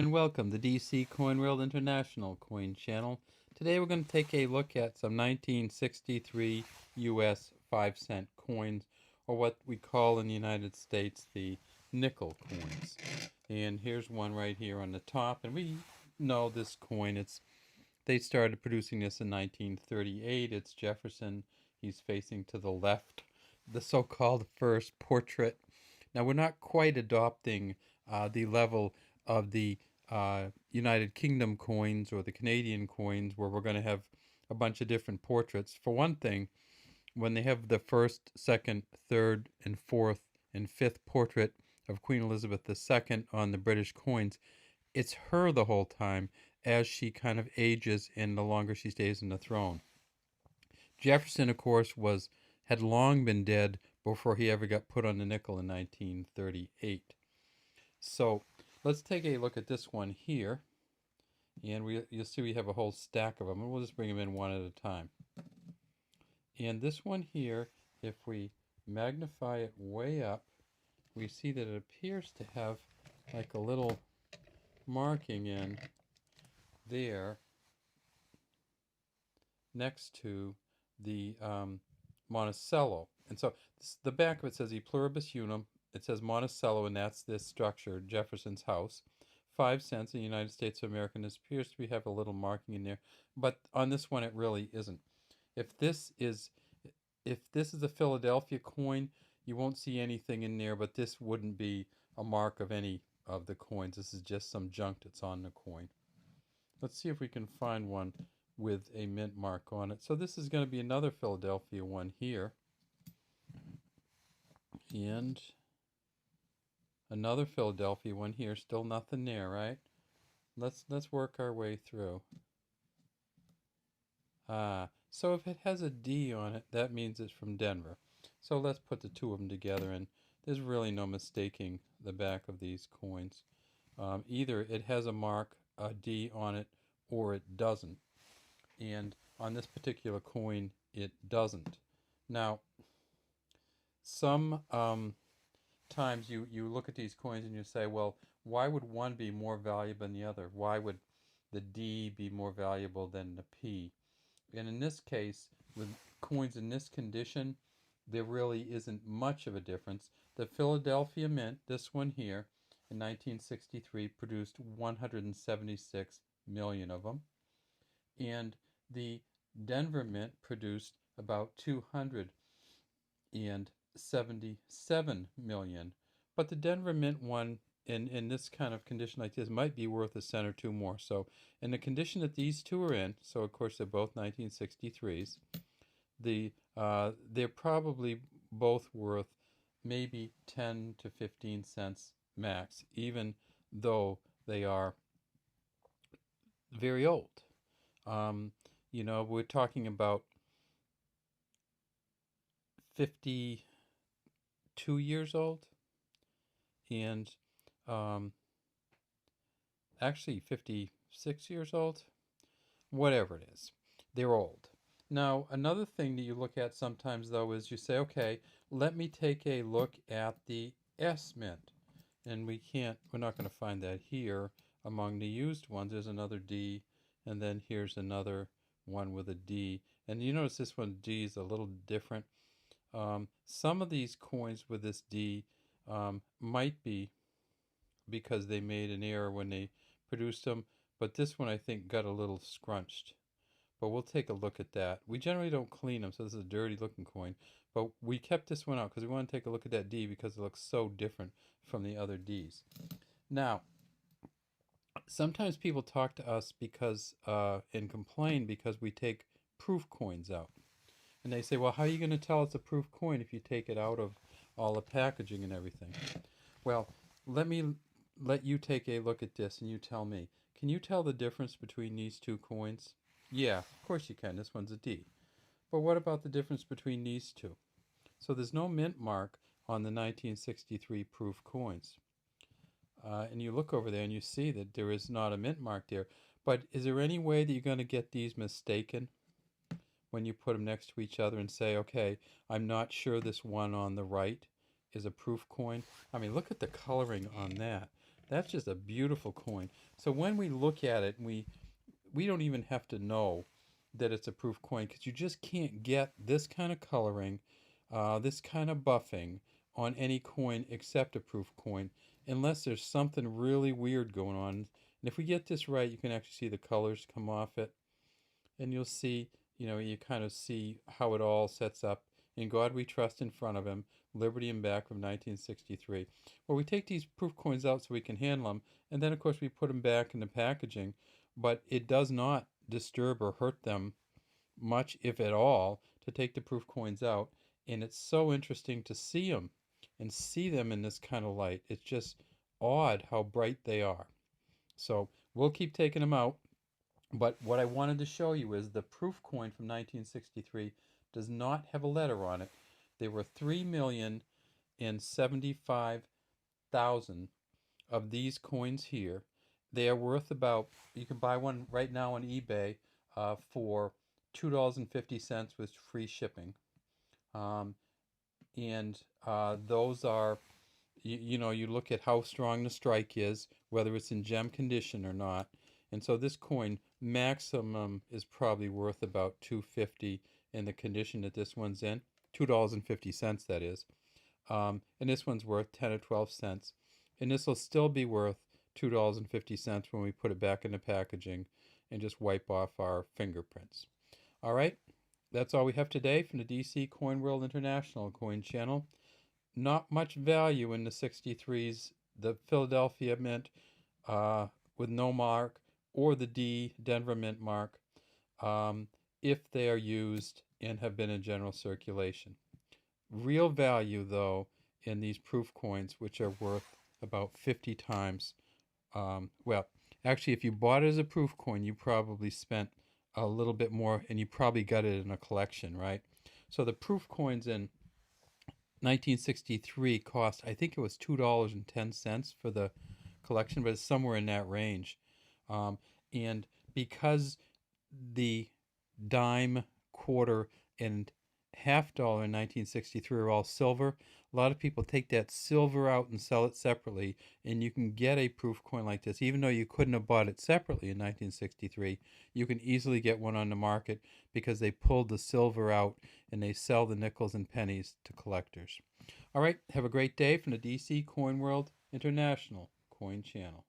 And welcome to DC Coin World International Coin Channel. Today we're going to take a look at some 1963 US 5-cent coins, or what we call in the United States the nickel coins. And here's one right here on the top, and we know this coin. They started producing this in 1938. It's Jefferson. He's facing to the left, the so-called first portrait. Now we're not quite adopting the level of the United Kingdom coins or the Canadian coins, where we're going to have a bunch of different portraits. For one thing, when they have the first, second, third, and fourth, and fifth portrait of Queen Elizabeth II on the British coins, it's her the whole time as she kind of ages and the longer she stays on the throne. Jefferson, of course, had long been dead before he ever got put on the nickel in 1938. So let's take a look at this one here, and you'll see we have a whole stack of them, and we'll just bring them in one at a time. And this one here, if we magnify it way up, we see that it appears to have like a little marking in there next to the Monticello. And so the back of it says E pluribus unum. It says Monticello, and that's this structure, Jefferson's house. 5 cents in the United States of America, and this appears to have a little marking in there. But on this one, it really isn't. If this is a Philadelphia coin, you won't see anything in there, but this wouldn't be a mark of any of the coins. This is just some junk that's on the coin. Let's see if we can find one with a mint mark on it. So this is going to be another Philadelphia one here. And another Philadelphia one here. Still nothing there, right? Let's work our way through. So if it has a D on it, that means it's from Denver. So let's put the two of them together, and there's really no mistaking the back of these coins. Either it has a mark, a D on it, or it doesn't. And on this particular coin, it doesn't. Now, some times you look at these coins and you say, well, why would one be more valuable than the other? Why would the D be more valuable than the P? And in this case, with coins in this condition, there really isn't much of a difference. The Philadelphia Mint, this one here, in 1963 produced 176 million of them. And the Denver Mint produced about 277 million. But the Denver Mint one, in this kind of condition like this, might be worth a cent or two more. So in the condition that these two are in, so of course they're both 1963s, they're probably both worth maybe 10 to 15 cents max, even though they are very old. We're talking about 52 years old, and actually 56 years old, whatever it is. They're old. Now, another thing that you look at sometimes, though, is you say, okay, let me take a look at the S Mint. And we're not going to find that here among the used ones. There's another D, and then here's another one with a D. And you notice this one, D, is a little different. Some of these coins with this D might be because they made an error when they produced them, but this one I think got a little scrunched. But we'll take a look at that. We generally don't clean them, so this is a dirty looking coin. But we kept this one out because we want to take a look at that D because it looks so different from the other Ds. Now, sometimes people talk to us and complain because we take proof coins out. And they say, well, how are you going to tell it's a proof coin if you take it out of all the packaging and everything? Well, let you take a look at this and you tell me. Can you tell the difference between these two coins? Yeah, of course you can. This one's a D. But what about the difference between these two? So there's no mint mark on the 1963 proof coins. And you look over there and you see that there is not a mint mark there. But is there any way that you're going to get these mistaken when you put them next to each other and say, okay, I'm not sure this one on the right is a proof coin? I mean, look at the coloring on that. That's just a beautiful coin. So when we look at it, we don't even have to know that it's a proof coin because you just can't get this kind of coloring, this kind of buffing on any coin except a proof coin, unless there's something really weird going on. And if we get this right, you can actually see the colors come off it, and you'll see, you kind of see how it all sets up. In God We Trust in front of him, Liberty and Back from 1963. Well, we take these proof coins out so we can handle them, and then of course we put them back in the packaging, but it does not disturb or hurt them much, if at all, to take the proof coins out. And it's so interesting to see them and see them in this kind of light. It's just odd how bright they are. So we'll keep taking them out. But what I wanted to show you is the proof coin from 1963 does not have a letter on it. There were 3,075,000 of these coins here. They are worth about, you can buy one right now on eBay for $2.50 with free shipping. And those are, you look at how strong the strike is, whether it's in gem condition or not. And so this coin maximum is probably worth about $2.50 in the condition that this one's in. $2.50, that is. And this one's worth 10 or 12 cents. And this will still be worth $2.50 when we put it back in the packaging and just wipe off our fingerprints. All right, that's all we have today from the DC Coin World International Coin Channel. Not much value in the 63s, the Philadelphia Mint with no mark, or the D Denver Mint mark, if they are used and have been in general circulation. Real value, though, in these proof coins, which are worth about 50 times. Well, actually, if you bought it as a proof coin, you probably spent a little bit more, and you probably got it in a collection, right? So the proof coins in 1963 cost, I think it was $2.10 for the collection, but it's somewhere in that range. And because the dime, quarter, and half-dollar in 1963 are all silver, a lot of people take that silver out and sell it separately, and you can get a proof coin like this. Even though you couldn't have bought it separately in 1963, you can easily get one on the market because they pulled the silver out and they sell the nickels and pennies to collectors. All right, have a great day from the DC Coin World International Coin Channel.